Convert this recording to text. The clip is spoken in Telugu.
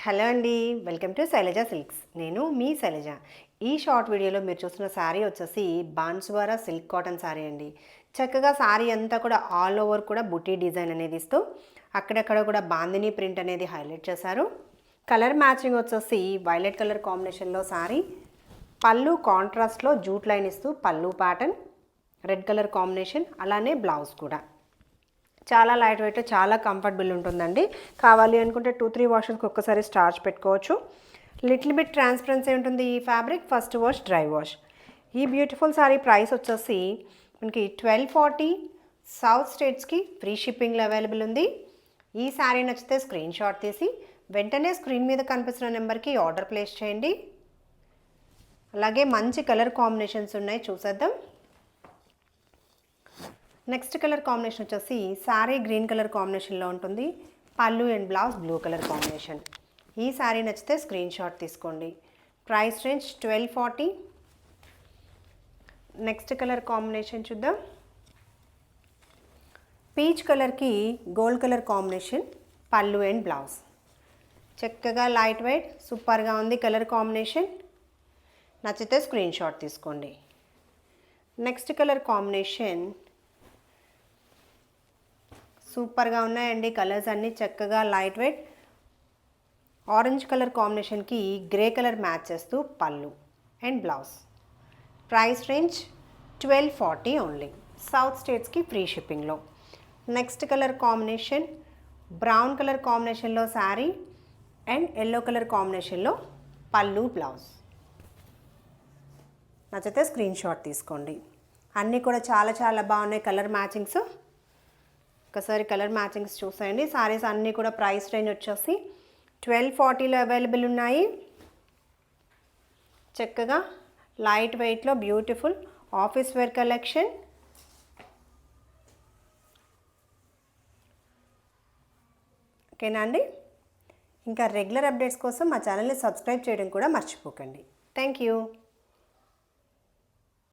హలో అండి, వెల్కమ్ టు శైలజ సిల్క్స్. నేను మీ శైలజ. ఈ షార్ట్ వీడియోలో మీరు చూస్తున్న శారీ వచ్చేసి బాన్సువారా సిల్క్ కాటన్ శారీ అండి. చక్కగా శారీ అంతా కూడా ఆల్ ఓవర్ కూడా బుటీ డిజైన్ అనేది ఇస్తూ అక్కడక్కడ కూడా బాందిని ప్రింట్ అనేది హైలైట్ చేశారు. కలర్ మ్యాచింగ్ వచ్చేసి వైలెట్ కలర్ కాంబినేషన్లో శారీ, పళ్ళు కాంట్రాస్ట్లో జూట్ లైన్ ఇస్తూ పళ్ళు ప్యాటర్న్, రెడ్ కలర్ కాంబినేషన్, అలానే బ్లౌజ్ కూడా చాలా లైట్ వెయిట్, చాలా కంఫర్టబుల్ ఉంటుందండి. కావాలి అనుకుంటే 2-3 వాషెస్కి ఒక్కసారి స్టార్చ్ పెట్టుకోవచ్చు. లిటిల్ బిట్ ట్రాన్స్పరెన్సీ ఉంటుంది ఈ fabric. First wash, dry wash. ఈ బ్యూటిఫుల్ సారీ ప్రైస్ వచ్చేసి మనకి 1240. సౌత్ స్టేట్స్కి ఫ్రీ షిప్పింగ్లో అవైలబుల్ ఉంది. ఈ శారీ నచ్చితే స్క్రీన్ షాట్ తీసి వెంటనే స్క్రీన్ మీద కనిపిస్తున్న నెంబర్కి ఆర్డర్ ప్లేస్ చేయండి. అలాగే మంచి కలర్ కాంబినేషన్స్ ఉన్నాయి, చూసేద్దాం. నెక్స్ట్ కలర్ కాంబినేషన్ వచ్చేసి శారీ గ్రీన్ కలర్ కాంబినేషన్లో ఉంటుంది. పళ్ళు and blouse blue colour combination. ఈ శారీ నచ్చితే స్క్రీన్ షాట్ తీసుకోండి. Price range 1240. Next colour combination చూద్దాం. పీచ్ కలర్కి గోల్డ్ కలర్ కాంబినేషన్, పళ్ళు అండ్ బ్లౌజ్. చక్కగా లైట్ వెయిట్, సూపర్గా ఉంది కలర్ కాంబినేషన్. నచ్చితే స్క్రీన్ షాట్ తీసుకోండి. నెక్స్ట్ కలర్ కాంబినేషన్ సూపర్గా ఉన్నాయండి. కలర్స్ అన్నీ చక్కగా లైట్ వెయిట్. ఆరెంజ్ కలర్ కాంబినేషన్కి గ్రే కలర్ మ్యాచ్ చేస్తూ పళ్ళు and blouse. Price range 1240 only. South స్టేట్స్కి ఫ్రీ షిప్పింగ్లో. Next colour combination brown colour కాంబినేషన్లో శారీ అండ్ ఎల్లో కలర్ కాంబినేషన్లో పళ్ళు బ్లౌజ్. నచ్చితే స్క్రీన్ షాట్ తీసుకోండి. అన్నీ కూడా చాలా చాలా బాగున్నాయి కలర్ మ్యాచింగ్స్. ఒకసారి కలర్ మ్యాచింగ్స్ చూసేయండి. సారీస్ అన్నీ కూడా ప్రైస్ రేంజ్ వచ్చేసి 1240లో అవైలబుల్ ఉన్నాయి. చక్కగా లైట్ వెయిట్లో బ్యూటిఫుల్ ఆఫీస్ వేర్ కలెక్షన్. ఓకేనా అండి? ఇంకా రెగ్యులర్ అప్డేట్స్ కోసం మా ఛానల్ని సబ్స్క్రైబ్ చేయడం కూడా మర్చిపోకండి. Thank you.